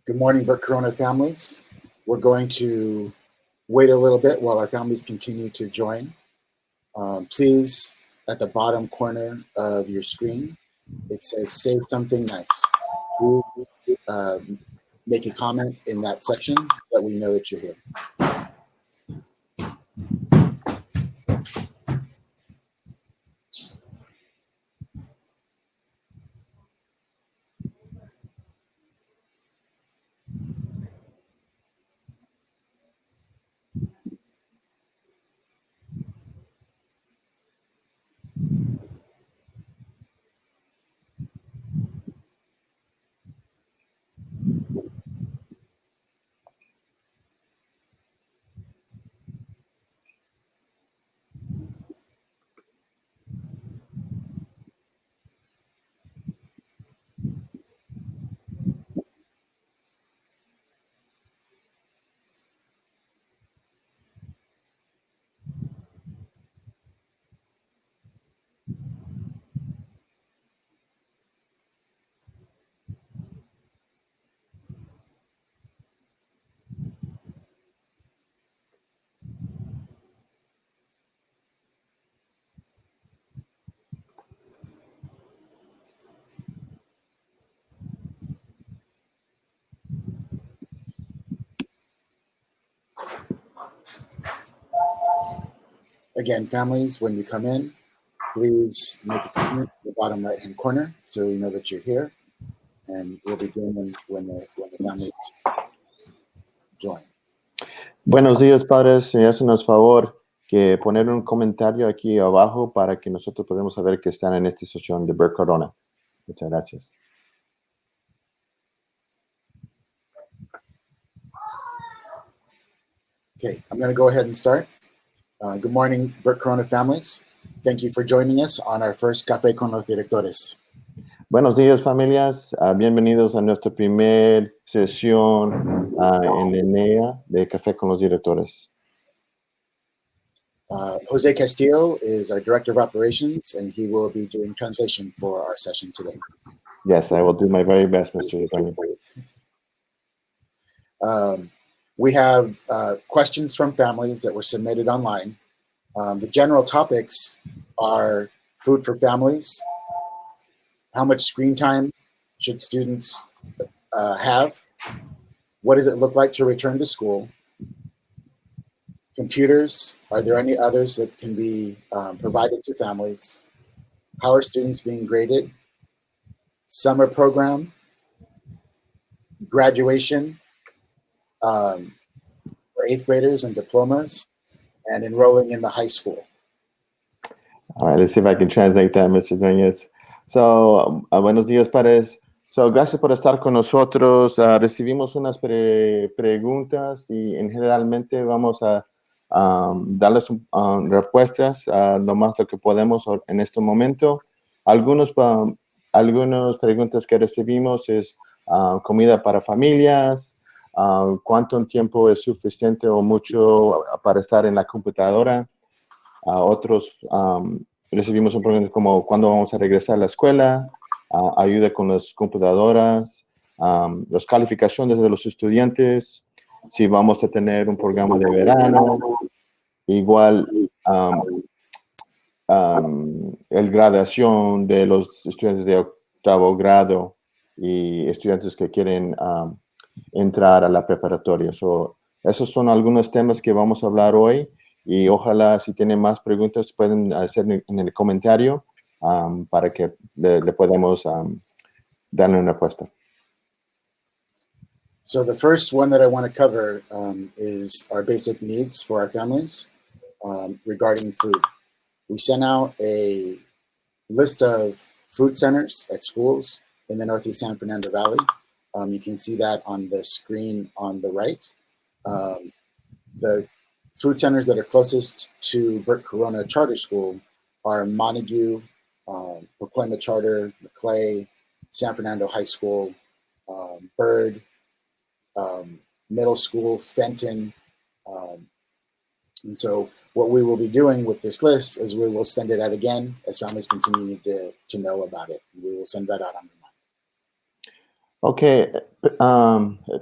Good morning, Bert Corona families. We're going to wait a little bit while our families continue to join. Please, at the bottom corner of your screen, it says say something nice. Please make a comment in that section so that we know that you're here. Again, families, when you come in, please make a comment in the bottom right-hand corner so we know that you're here, and we'll be doing when the families join. Buenos días, padres. Si hacen un favor que poner un comentario aquí abajo para que nosotros podamos saber que están en esta sesión de Bert Corona. Muchas gracias. Okay, I'm going to go ahead and start. Good morning, Bert Corona families. Thank you for joining us on our first Café con los Directores. Buenos días, familias. Bienvenidos a nuestra primera sesión en línea de Café con los Directores. Jose Castliio is our Director of Operations, and he will be doing translation for our session today. Yes, I will do my very best, Mr. Ruben. We have questions from families that were submitted online. The general topics are food for families, how much screen time should students have, what does it look like to return to school, computers, are there any others that can be provided to families, how are students being graded, summer program, graduation, for 8th graders and diplomas, and enrolling in the high school. All right, let's see if I can translate that, Mr. Duenas. So, buenos días, padres. So, gracias por estar con nosotros. Recibimos unas preguntas y generalmente vamos a darles respuestas lo más lo que podemos en este momento. Algunas preguntas que recibimos es comida para familias, cuánto tiempo es suficiente o mucho para estar en la computadora. Otros recibimos un pregunta como cuándo vamos a regresar a la escuela, ayuda con las computadoras, las calificaciones de los estudiantes, si vamos a tener un programa de verano, igual el graduación de los estudiantes de 8º grado y estudiantes que quieren entrar a la preparatoria. Esos son algunos temas que vamos a hablar hoy y ojalá si tienen más preguntas pueden hacer en el comentario para que le podamos darle una respuesta. So the first one that I want to cover is our basic needs for our families regarding food. We sent out a list of food centers at schools in the Northeast San Fernando Valley. You can see that on the screen on the right. The food centers that are closest to Bert Corona Charter School are Montague, Pacoima Charter, McClay, San Fernando High School, Bird, Middle School, Fenton. And so what we will be doing with this list is we will send it out again as families continue to know about it. We will send that out on Ok, el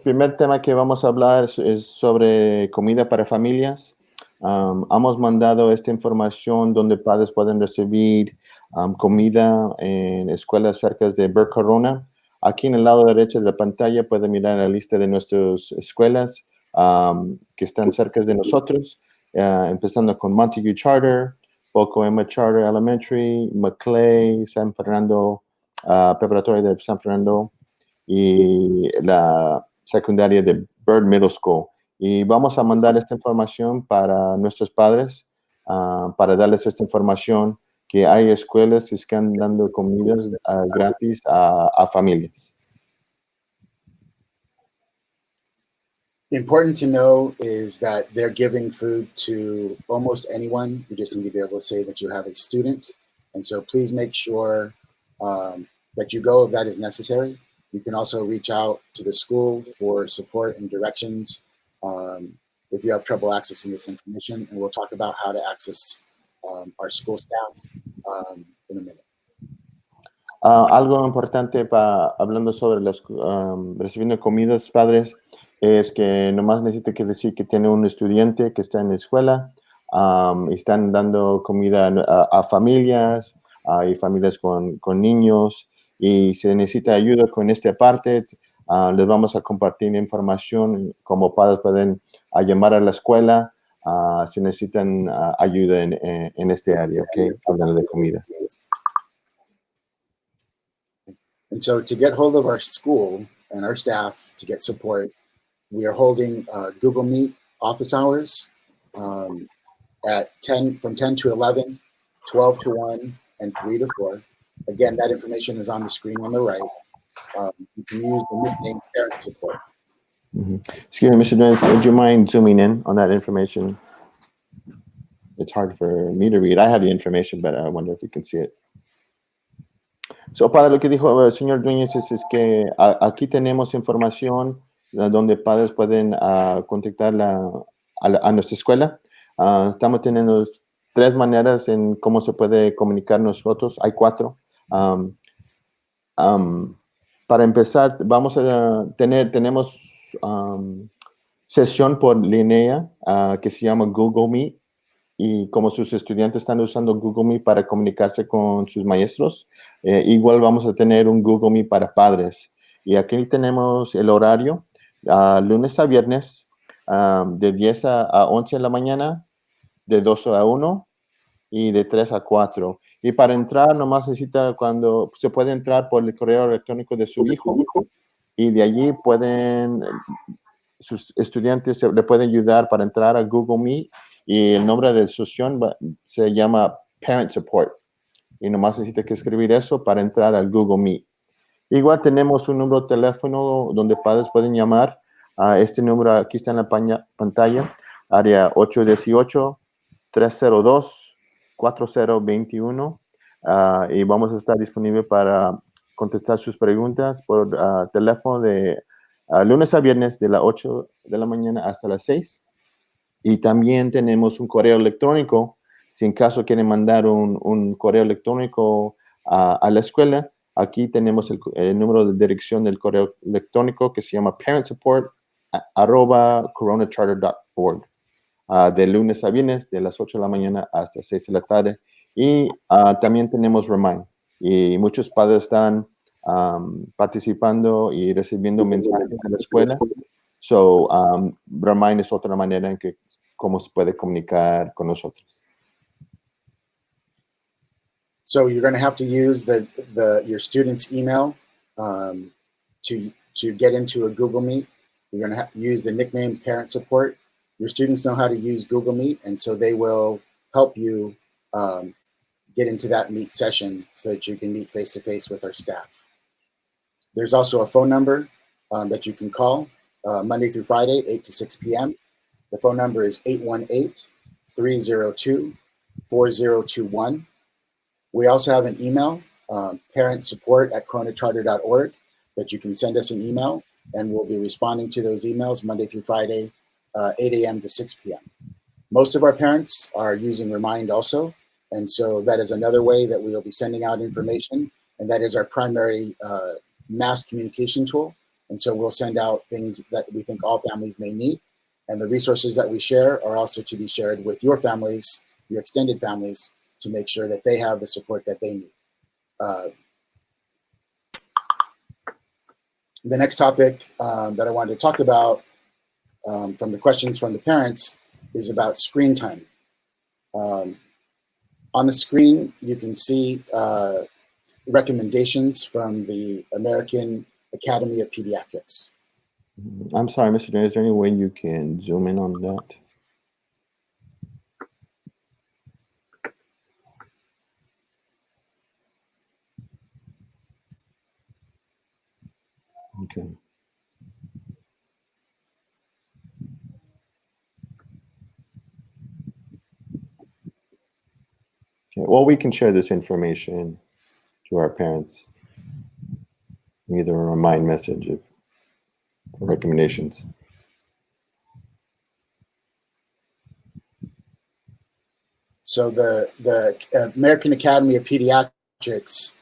primer tema que vamos a hablar es sobre comida para familias. Hemos mandado esta información donde padres pueden recibir comida en escuelas cerca de Burke Corona. Aquí en el lado derecho de la pantalla pueden mirar la lista de nuestras escuelas que están cerca de nosotros, empezando con Montague Charter, Poco Emma Charter Elementary, Maclay, San Fernando, Preparatoria de San Fernando, y la secundaria de Bird Middle School. Y vamos a mandar esta información para nuestros padres, para darles esta información que hay escuelas que están dando comidas gratis a familias. Important to know is that they're giving food to almost anyone. You just need to be able to say that you have a student. And so please make sure that you go if that is necessary. You can also reach out to the school for support and directions if you have trouble accessing this information. And we'll talk about how to access our school staff in a minute. Algo importante hablando sobre los recibiendo comidas, padres, es que nomás necesita que decir que tiene un estudiante que está en la escuela, están dando comida a familias y familias con niños, y si necesita ayuda con esta parte, les vamos a compartir información. Como padres pueden llamar a la escuela si necesitan ayuda en este área, ¿ok? Hablando de comida. And so to get hold of our school and our staff to get support, we are holding Google Meet office hours at 10 from 10 to 11, 12 to 1, and 3 to 4. Again, that information is on the screen on the right. You can use the nickname parent support. Mm-hmm. Excuse me, Mr. Duenas, would you mind zooming in on that information? It's hard for me to read. I have the information, but I wonder if you can see it. So, padre, lo que dijo el señor Dueñas es que aquí tenemos información donde padres pueden contactar a nuestra escuela. Estamos teniendo 3 maneras en cómo se puede comunicar nosotros. Hay 4. Para empezar, tenemos sesión por línea que se llama Google Meet. Y como sus estudiantes están usando Google Meet para comunicarse con sus maestros, igual vamos a tener un Google Meet para padres. Y aquí tenemos el horario, lunes a viernes, de 10 a 11 de la mañana, de 12 a 1 y de 3 a 4. Y para entrar, nomás necesita cuando se puede entrar por el correo electrónico de su hijo, y de allí sus estudiantes le pueden ayudar para entrar a Google Meet, y el nombre de la sesión se llama Parent Support. Y nomás necesita que escribir eso para entrar al Google Meet. Igual tenemos un número de teléfono donde padres pueden llamar a este número. Aquí está en la pantalla, área 818-302-4021. Y vamos a estar disponibles para contestar sus preguntas por teléfono de lunes a viernes de las 8 de la mañana hasta las 6. Y también tenemos un correo electrónico. Si en caso quieren mandar un correo electrónico a la escuela, aquí tenemos el número de dirección del correo electrónico que se llama parentsupport@coronacharter.org. De lunes a viernes, de las 8 de la mañana hasta 6 de la tarde. Y también tenemos Remind. Y muchos padres están participando y recibiendo mensajes de la escuela. So, Remind es otra manera en que cómo se puede comunicar con nosotros. So you're going to have to use your student's email to get into a Google Meet. You're going to have to use the nickname Parent Support. Your students know how to use Google Meet, and so they will help you get into that Meet session so that you can meet face-to-face with our staff. There's also a phone number that you can call Monday through Friday, 8 to 6 p.m. The phone number is 818-302-4021. We also have an email, parentsupport@coronacharter.org, that you can send us an email, and we'll be responding to those emails Monday through Friday, 8 a.m. to 6 p.m. Most of our parents are using Remind also, and so that is another way that we will be sending out information, and that is our primary mass communication tool. And so we'll send out things that we think all families may need. And the resources that we share are also to be shared with your families, your extended families, to make sure that they have the support that they need. The next topic that I wanted to talk about from the questions from the parents is about screen time. On the screen, you can see recommendations from the American Academy of Pediatrics. I'm sorry, Mr. Duenas, is there any way you can zoom in on that? Okay. Okay. Well, we can share this information to our parents, either a remind message for recommendations. So the American Academy of Pediatrics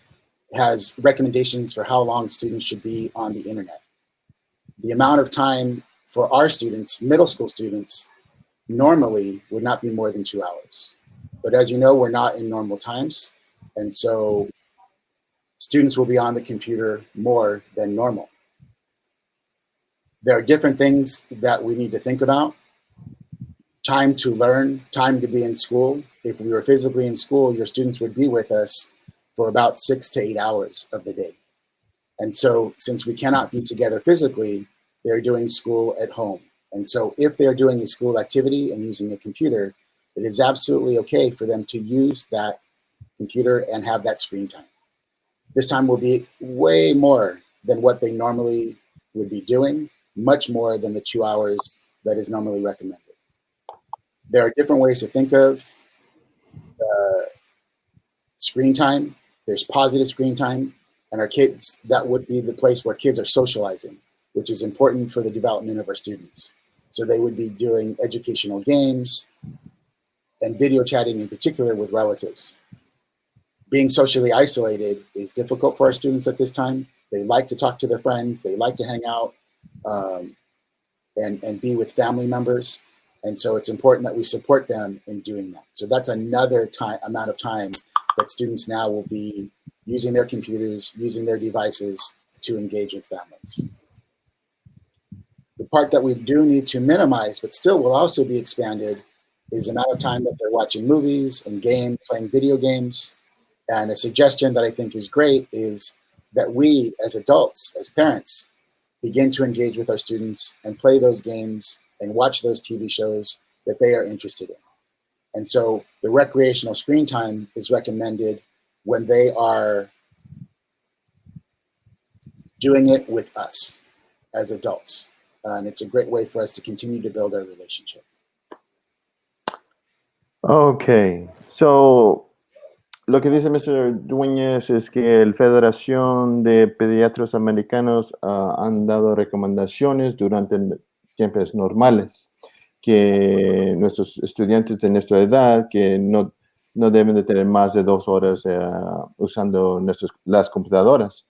has recommendations for how long students should be on the internet. The amount of time for our students, middle school students, normally would not be more than 2 hours. But as you know, we're not in normal times. And so students will be on the computer more than normal. There are different things that we need to think about. Time to learn, time to be in school. If we were physically in school, your students would be with us for about 6 to 8 hours of the day. And so since we cannot be together physically, they're doing school at home. And so if they're doing a school activity and using a computer, it is absolutely okay for them to use that computer and have that screen time. This time will be way more than what they normally would be doing, much more than the 2 hours that is normally recommended. There are different ways to think of screen time. There's positive screen time, and our kids, that would be the place where kids are socializing, which is important for the development of our students. So they would be doing educational games and video chatting in particular with relatives. Being socially isolated is difficult for our students at this time. They like to talk to their friends, they like to hang out and be with family members. And so it's important that we support them in doing that. So that's another amount of time that students now will be using their computers, using their devices to engage with families. The part that we do need to minimize, but still will also be expanded, is the amount of time that they're watching movies and playing video games. And a suggestion that I think is great is that we, as adults, as parents, begin to engage with our students and play those games and watch those TV shows that they are interested in. And so the recreational screen time is recommended when they are doing it with us as adults. And it's a great way for us to continue to build our relationship. Okay, so lo que dice Mr. Dueñas es que la Federación de Pediatras Americanos han dado recomendaciones durante tiempos normales, que nuestros estudiantes de nuestra edad, que no deben de tener más de 2 horas usando las computadoras.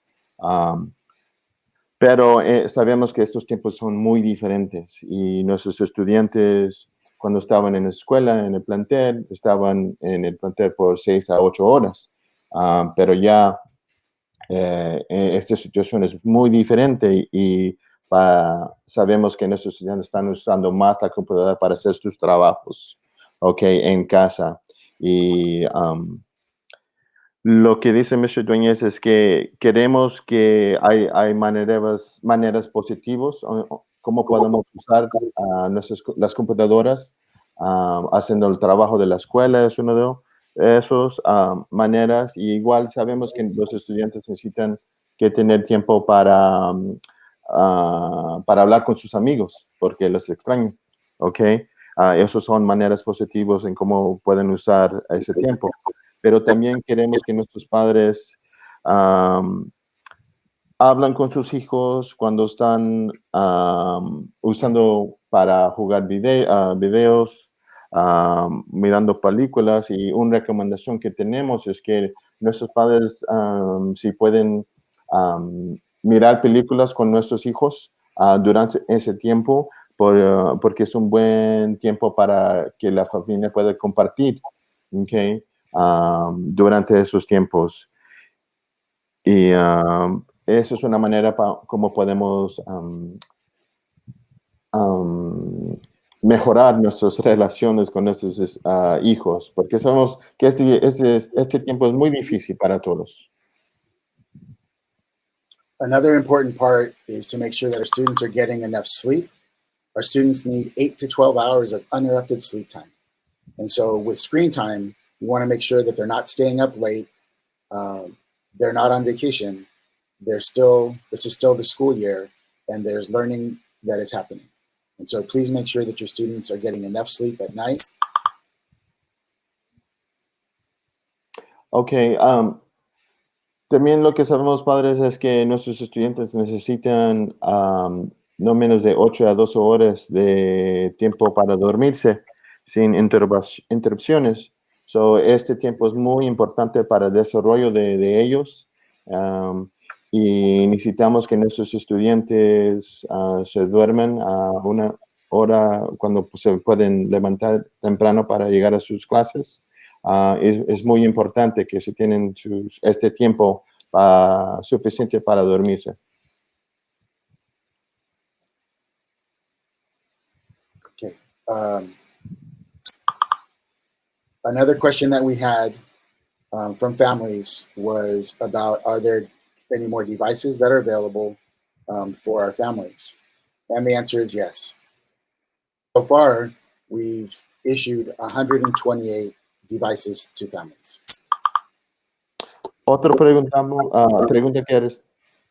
Pero sabemos que estos tiempos son muy diferentes y nuestros estudiantes, cuando estaban en la escuela, en el plantel, estaban en el plantel por 6 a 8 horas. Pero ya esta situación es muy diferente y sabemos que nuestros estudiantes están usando más la computadora para hacer sus trabajos, en casa. Y lo que dice Mr. Dueñas es que queremos que hay maneras positivas, cómo podemos usar las computadoras haciendo el trabajo de la escuela, es una de esas maneras. Y igual sabemos que los estudiantes necesitan que tener tiempo para hablar con sus amigos, porque los extrañan, esas son maneras positivas en cómo pueden usar ese tiempo. Pero también queremos que nuestros padres hablan con sus hijos cuando están usando para jugar videos, mirando películas. Y una recomendación que tenemos es que nuestros padres, si pueden mirar películas con nuestros hijos durante ese tiempo, porque es un buen tiempo para que la familia pueda compartir, ¿okay? Durante esos tiempos. Y eso es una manera como podemos mejorar nuestras relaciones con nuestros hijos, porque sabemos que este tiempo es muy difícil para todos. Another important part is to make sure that our students are getting enough sleep. Our students need 8 to 12 hours of uninterrupted sleep time. And so with screen time, we want to make sure that they're not staying up late. They're not on vacation. This is still the school year, and there's learning that is happening. And so please make sure that your students are getting enough sleep at night. Okay. También lo que sabemos, padres, es que nuestros estudiantes necesitan no menos de 8 a 12 horas de tiempo para dormirse sin interrupciones. So, este tiempo es muy importante para el desarrollo de ellos, y necesitamos que nuestros estudiantes se duerman a una hora cuando se pueden levantar temprano para llegar a sus clases. Es muy importante que se tienen este tiempo suficiente para dormirse. Okay. Another question that we had from families was about, are there any more devices that are available for our families? And the answer is yes. So far, we've issued 128 devices to families. Otra pregunta que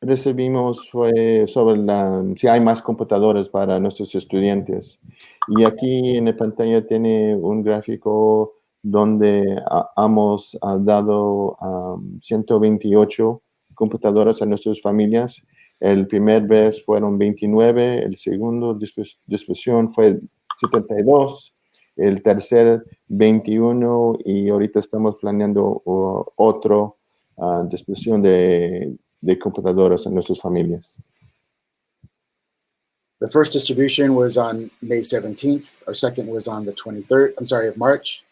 recibimos fue sobre si hay más computadores para nuestros estudiantes. Y aquí en la pantalla tiene un gráfico donde hemos dado 128 computadoras a nuestras familias. El primer vez fueron 29, el segundo disposición fue 72, el tercer 21, y ahorita estamos planeando otro disposición de computadoras en nuestras familias. The first distribution was on May 17th. Our second was on the 23rd, of March,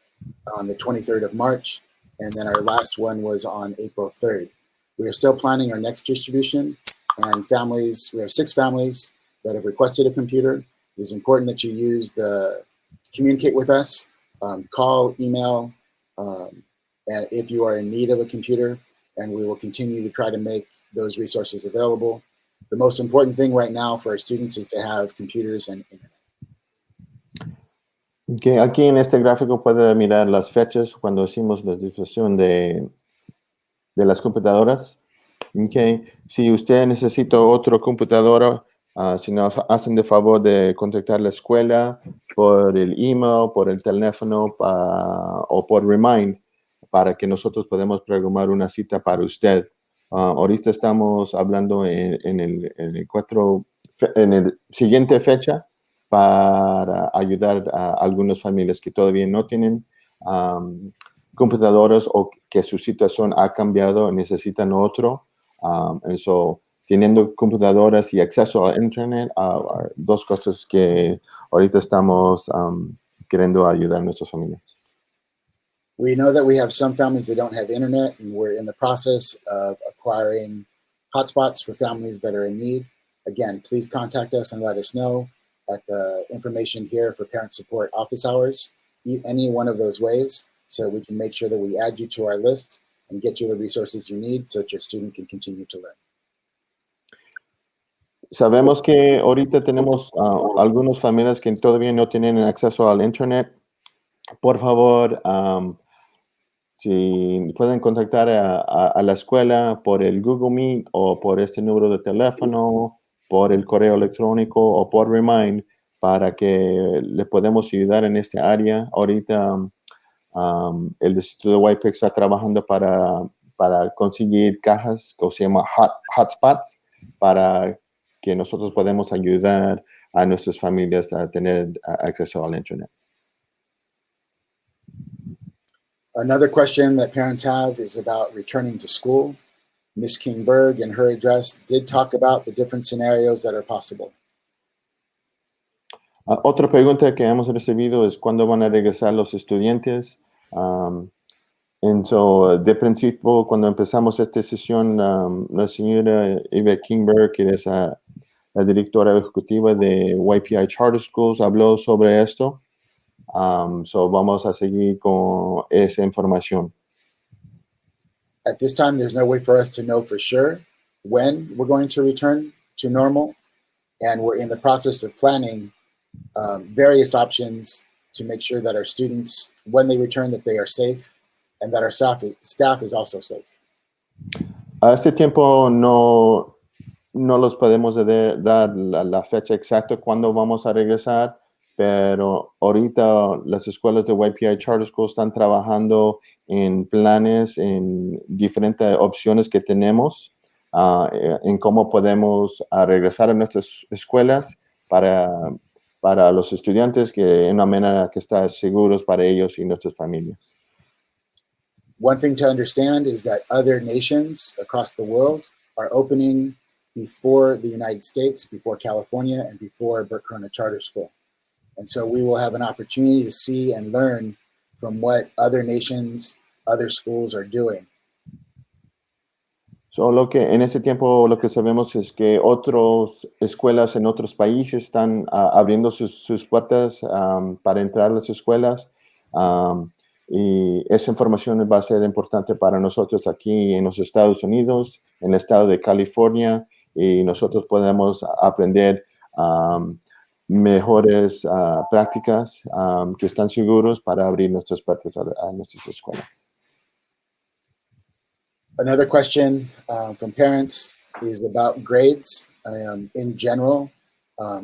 on the 23rd of March. And then our last one was on April 3rd. We are still planning our next distribution, and families, we have 6 families that have requested a computer. It is important that you use to communicate with us, call, email, and if you are in need of a computer, and we will continue to try to make those resources available. The most important thing right now for our students is to have computers and internet. Okay, aquí en este gráfico puede mirar las fechas cuando hicimos la distribución de las computadoras. Okay. Si usted necesita otra computadora, si nos hacen de favor de contactar la escuela por el email, por el teléfono o por Remind, para que nosotros podamos programar una cita para usted. Ahorita estamos hablando en el siguiente fecha para ayudar a algunas familias que todavía no tienen computadoras o que su situación ha cambiado y necesitan otro. Eso, teniendo computadoras y acceso a internet, dos cosas que ahorita estamos queriendo ayudar a nuestras familias. We know that we have some families that don't have internet, and we're in the process of acquiring hotspots for families that are in need. Again, please contact us and let us know at the information here for parent support office hours, any one of those ways, so we can make sure that we add you to our list and get you the resources you need so that your student can continue to learn. Sabemos que ahorita tenemos algunas familias que todavía no tienen acceso al internet. Por favor, si pueden contactar a la escuela por el Google Meet o por este número de teléfono, por el correo electrónico o por Remind, para que le podamos ayudar en esta área. Ahorita el distrito de YPICS está trabajando para conseguir cajas que se llama hotspots, para que nosotros podamos ayudar a nuestras familias a tener acceso al internet. Another question that parents have is about returning to school. Ms. King-Berg in her address did talk about the different scenarios that are possible. Otra pregunta que hemos recibido es cuándo van a regresar los estudiantes. De principio, cuando empezamos esta sesión, la señora Eva Kingberg, que es la directora ejecutiva de YPI Charter Schools, habló sobre esto. Vamos a seguir con esa información. At this time, there's no way for us to know for sure when we're going to return to normal, and we're in the process of planning various options to make sure that our students, when they return, that they are safe, and that our staff is also safe. A este tiempo no los podemos dar la fecha exacta cuando vamos a regresar, pero ahorita las escuelas de YPI Charter School están trabajando en planes, en diferentes opciones que tenemos, en cómo podemos regresar a nuestras escuelas para los estudiantes, que en una manera que está seguros para ellos y nuestras familias. One thing to understand is that other nations across the world are opening before the United States, before California, and before Bert Corona Charter School. And so we will have an opportunity to see and learn from what other nations, other schools are doing. Solo que en ese tiempo lo que sabemos es que otras escuelas en otros países están abriendo sus puertas para entrar a las escuelas. Y esa información va a ser importante para nosotros aquí en los Estados Unidos, en el estado de California, y nosotros podemos aprender mejores prácticas que están seguros para abrir nuestras puertas a nuestras escuelas. Another question from parents is about grades in general.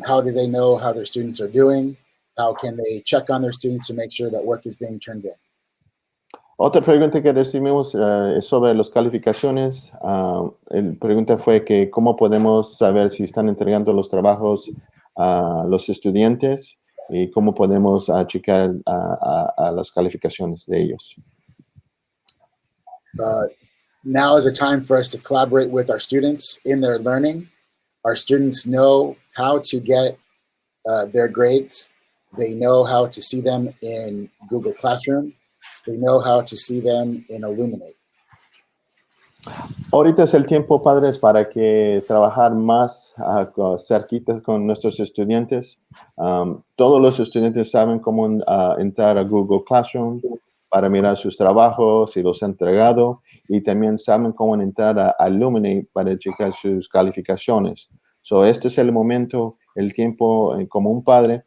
How do they know how their students are doing? How can they check on their students to make sure that work is being turned in? Otra pregunta que recibimos es sobre las calificaciones. La pregunta fue que cómo podemos saber si están entregando los trabajos a los estudiantes y cómo podemos checar a las calificaciones de ellos. Now is a time for us to collaborate with our students in their learning. Our students know how to get their grades. They know how to see them in Google Classroom. They know how to see them in Illuminate. Ahorita es el tiempo, padres, para que trabajar más cerquitas con nuestros estudiantes. Todos los estudiantes saben cómo entrar a Google Classroom para mirar sus trabajos y los han entregado, y también saben cómo entrar a Illuminate para checar sus calificaciones. Este es el momento, el tiempo, como un padre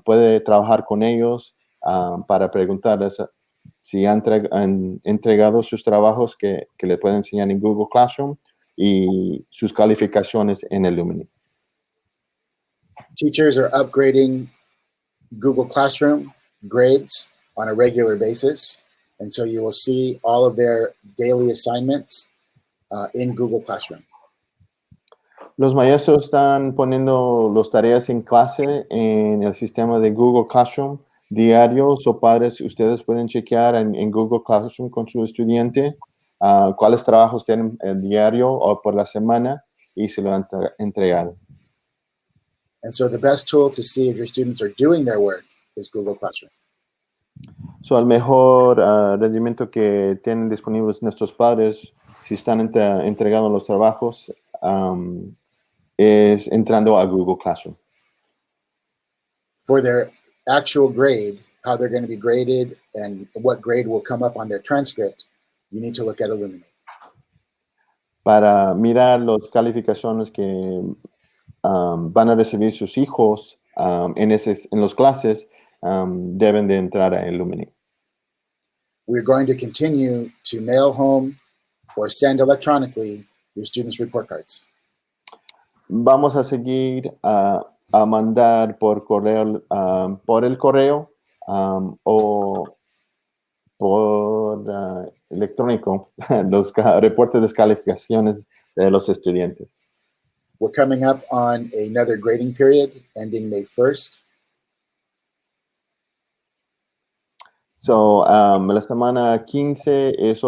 puede trabajar con ellos para preguntarles si han entregado sus trabajos que le pueden enseñar en Google Classroom y sus calificaciones en Illuminate. Teachers are upgrading Google Classroom grades on a regular basis. And so you will see all of their daily assignments in Google Classroom. Los maestros están poniendo las tareas en clase en el sistema de Google Classroom diario. Padres, ustedes pueden chequear en Google Classroom con su estudiante cuáles trabajos tienen el diario o por la semana y se lo han entregado. And so the best tool to see if your students are doing their work is Google Classroom. El mejor rendimiento que tienen disponibles nuestros padres, si están entregando los trabajos, es entrando a Google Classroom. For their actual grade, how they're going to be graded and what grade will come up on their transcript, you need to look at Illuminate. Para mirar las calificaciones que van a recibir sus hijos en las clases, deben de entrar a Illuminate. We're going to continue to mail home or send electronically your students' report cards. Vamos a seguir a mandar por correo, por el correo o por electrónico los reportes de calificaciones de los estudiantes. We're coming up on another grading period ending May 1st. So, la semana 15 es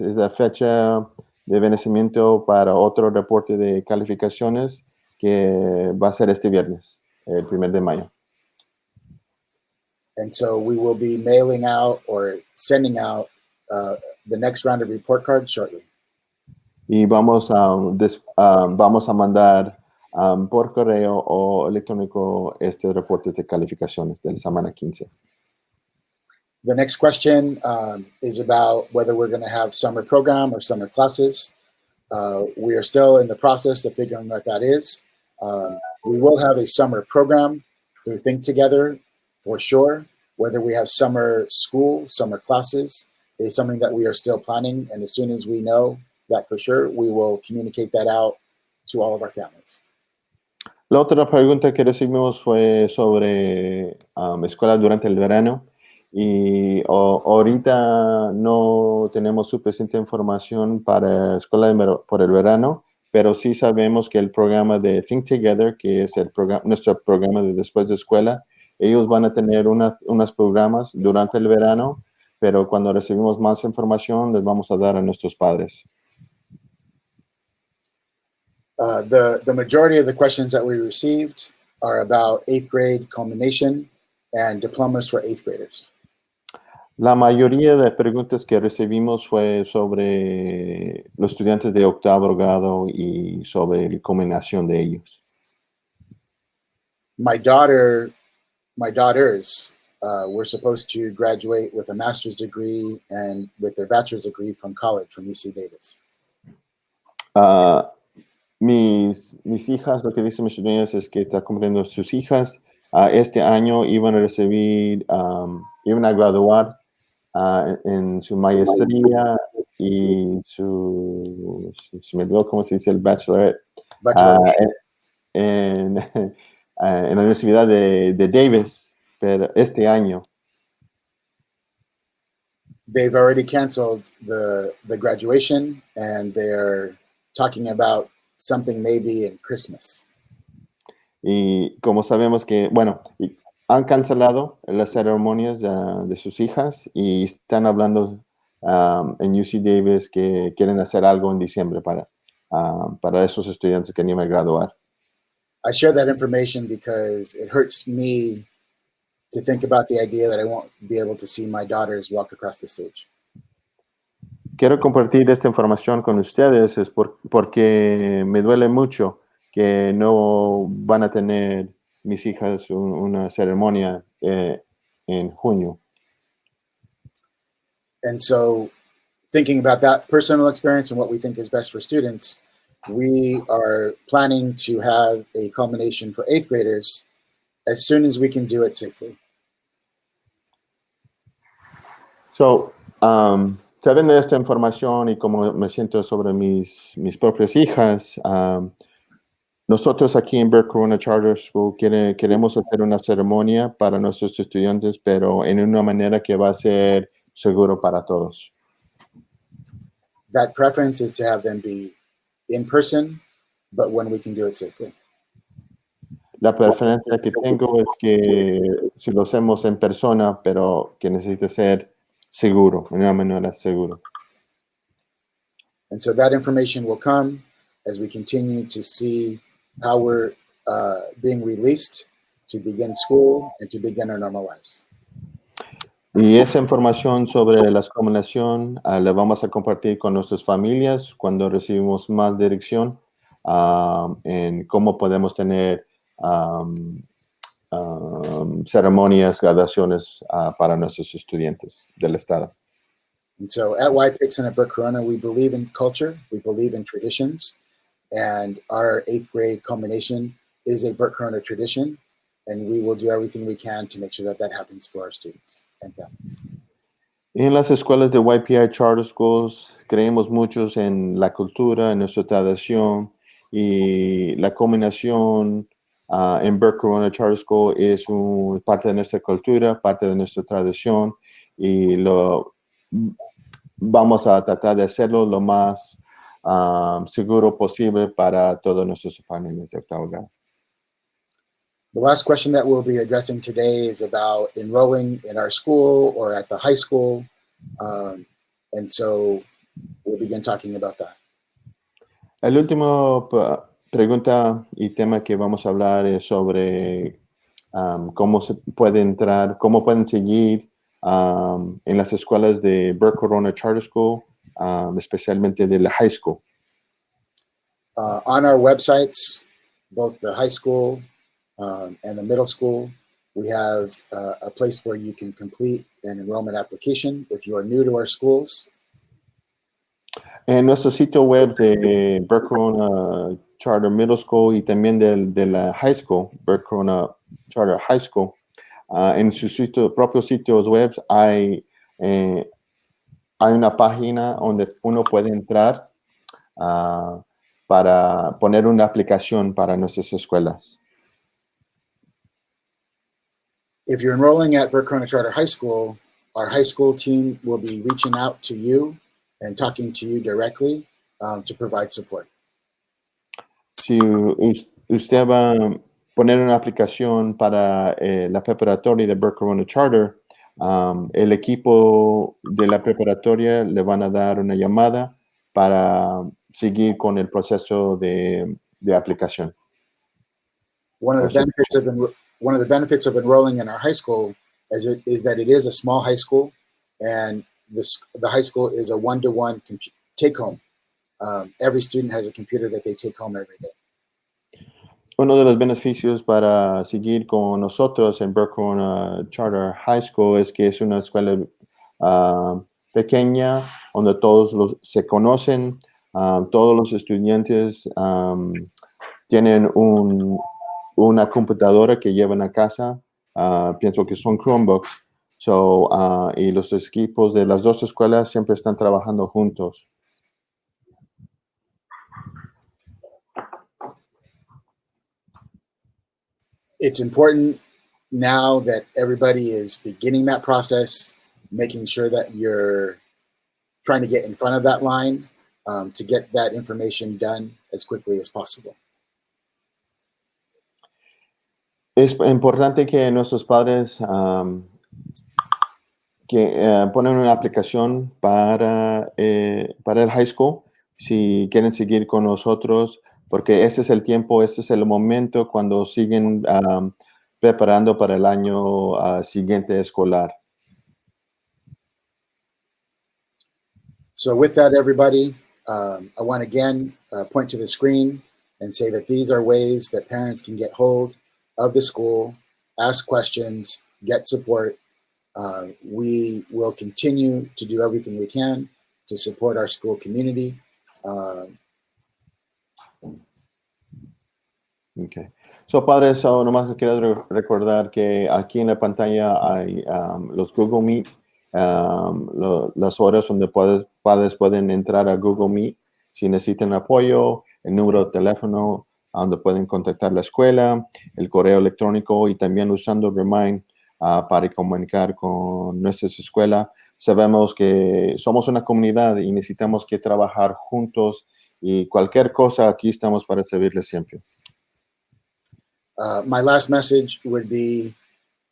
la fecha de vencimiento para otro reporte de calificaciones que va a ser este viernes, el 1 de mayo. And so we will be mailing out or sending out the next round of report cards shortly. Y vamos a mandar por correo o electrónico este reporte de calificaciones de la semana 15. The next question is about whether we're going to have summer program or summer classes. We are still in the process of figuring what that is. We will have a summer program through Think Together for sure. Whether we have summer school, summer classes is something that we are still planning. And as soon as we know that for sure, we will communicate that out to all of our families. La otra pregunta que recibimos fue sobre escuela durante el verano y ahorita no tenemos suficiente información para escuela por el verano, pero sí sabemos que el programa de Think Together, que es nuestro programa de después de escuela, ellos van a tener unos programas durante el verano, pero cuando recibimos más información les vamos a dar a nuestros padres. The majority of the questions that we received are about 8th grade culmination and diplomas for 8th graders. La mayoría de preguntas que recibimos fue sobre los estudiantes de octavo grado y sobre la combinación de ellos. My daughters were supposed to graduate with a master's degree and with their bachelor's degree from college, from UC Davis. Mis hijas, lo que dicen mis estudiantes es que está cumpliendo sus hijas. Este año iban a recibir, iban a graduar en su maestría y se me olvidó cómo se dice el bachelorette, en la Universidad de Davis, pero este año. They've already canceled the graduation and they're talking about something maybe in Christmas. Y como sabemos que, bueno, han cancelado las ceremonias de sus hijas y están hablando en UC Davis que quieren hacer algo en diciembre para esos estudiantes que ni van a graduar. I share that information because it hurts me to think about the idea that I won't be able to see my daughters walk across the stage. Quiero compartir esta información con ustedes porque me duele mucho que no van a tener mis hijas una ceremonia en junio. And so thinking about that personal experience and what we think is best for students, we are planning to have a culmination for 8th graders as soon as we can do it safely. So, sabiendo esta información y cómo me siento sobre mis propias hijas, nosotros aquí en Burke Corona Charter School queremos hacer una ceremonia para nuestros estudiantes, pero en una manera que va a ser seguro para todos. That preference is to have them be in person, but when we can do it safely. La preferencia que tengo es que si lo hacemos en persona, pero que necesite ser seguro, en una manera segura. And so that information will come as we continue to see how we're being released to begin school and to begin our normal lives. Y esa información sobre la combinación la vamos a compartir con nuestras familias cuando recibimos más dirección en cómo podemos tener ceremonias, graduaciones para nuestros estudiantes del estado. And so at YPICS and at Burke Corona, we believe in culture, we believe in traditions, and our 8th grade culmination is a Burke Corona tradition, and we will do everything we can to make sure that that happens for our students and families. En las escuelas de YPI Charter Schools creemos muchos en la cultura, en nuestra tradición, y la combinación en Burke Corona Charter School es parte de nuestra cultura, parte de nuestra tradición, y vamos a tratar de hacerlo lo más seguro posible para todos nuestros familias de octavo grado. The last question that we'll be addressing today is about enrolling in our school or at the high school. And so we'll begin talking about that. El último pregunta y tema que vamos a hablar es sobre cómo se puede entrar, cómo pueden seguir en las escuelas de Burke Corona Charter School, especialmente de la high school. On our websites, both the high school and the middle school, we have a place where you can complete an enrollment application if you are new to our schools. En nuestro sitio web de Burke Corona Charter Middle School y también de la high school, Burke Corona Charter High School, en sus propios sitios web hay una página donde uno puede entrar para poner una aplicación para nuestras escuelas. If you're enrolling at Burke Corona Charter High School, our high school team will be reaching out to you and talking to you directly to provide support. Si usted va a poner una aplicación para la preparatoria de Burke Corona Charter, el equipo de la preparatoria le van a dar una llamada para seguir con el proceso de aplicación. One of the benefits of enrolling in our high school is that it is a small high school, and the high school is a one-to-one take-home. Every student has a computer that they take home every day. Uno de los beneficios para seguir con nosotros en Burke Corona Charter High School es que es una escuela pequeña donde todos se conocen, todos los estudiantes tienen una computadora que llevan a casa, pienso que son Chromebooks, y los equipos de las dos escuelas siempre están trabajando juntos. It's important now that everybody is beginning that process, making sure that you're trying to get in front of that line to get that information done as quickly as possible. Es importante que nuestros padres ponen una aplicación para el high school si quieren seguir con nosotros, porque este es el tiempo, este es el momento cuando siguen preparando para el año siguiente escolar. So with that, everybody, I want to again point to the screen and say that these are ways that parents can get hold of the school, ask questions, get support. We will continue to do everything we can to support our school community. Okay. So, padres, nomás quiero recordar que aquí en la pantalla hay los Google Meet, las horas donde padres pueden entrar a Google Meet si necesitan apoyo, el número de teléfono donde pueden contactar la escuela, el correo electrónico y también usando Remind para comunicar con nuestras escuelas. Sabemos que somos una comunidad y necesitamos que trabajar juntos y cualquier cosa aquí estamos para servirles siempre. My last message would be,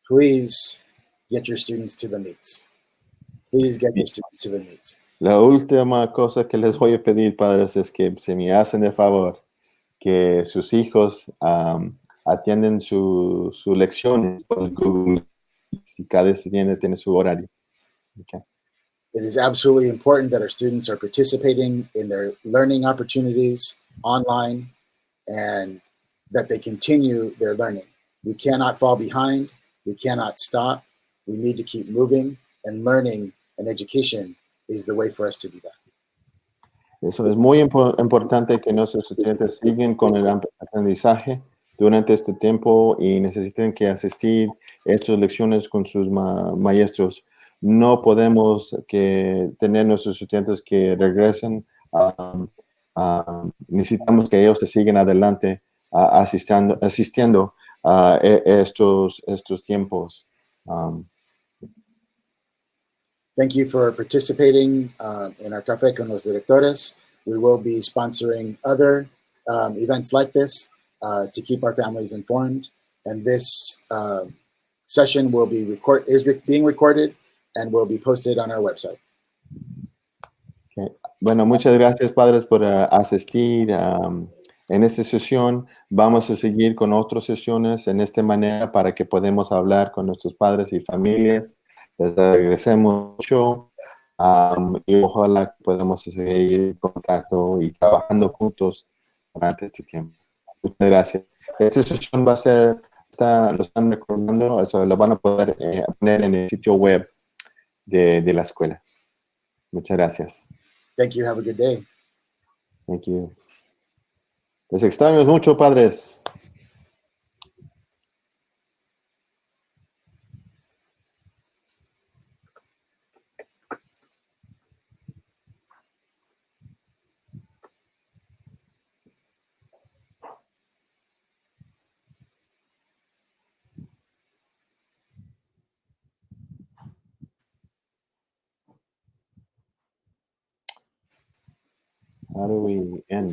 please get your students to the meets. Please get your students to the meets. La última cosa que les voy a pedir, padres, es que se me hacen el favor que sus hijos atienden sus lecciones por Google, si cada estudiante tiene su horario. Okay. It is absolutely important that our students are participating in their learning opportunities online and that they continue their learning. We cannot fall behind. We cannot stop. We need to keep moving, and learning and education is the way for us to do that. Eso es muy importante que nuestros estudiantes sigan con el aprendizaje durante este tiempo y necesitan que asistir a estas lecciones con sus maestros. No podemos tener nuestros estudiantes que regresen. Necesitamos que ellos se sigan adelante asistiendo a estos tiempos. Thank you for participating in our Café con los Directores. We will be sponsoring other events like this to keep our families informed. And this session will be being recorded and will be posted on our website. Okay. Bueno, muchas gracias, padres, por asistir en esta sesión. Vamos a seguir con otras sesiones en esta manera para que podamos hablar con nuestros padres y familias. Les agradecemos mucho y ojalá podamos seguir en contacto y trabajando juntos durante este tiempo. Muchas gracias. Esta sesión va a ser, lo están recordando, eso lo van a poder poner en el sitio web de la escuela. Muchas gracias. Thank you. Have a good day. Thank you. Les extraño mucho, padres. How do we end?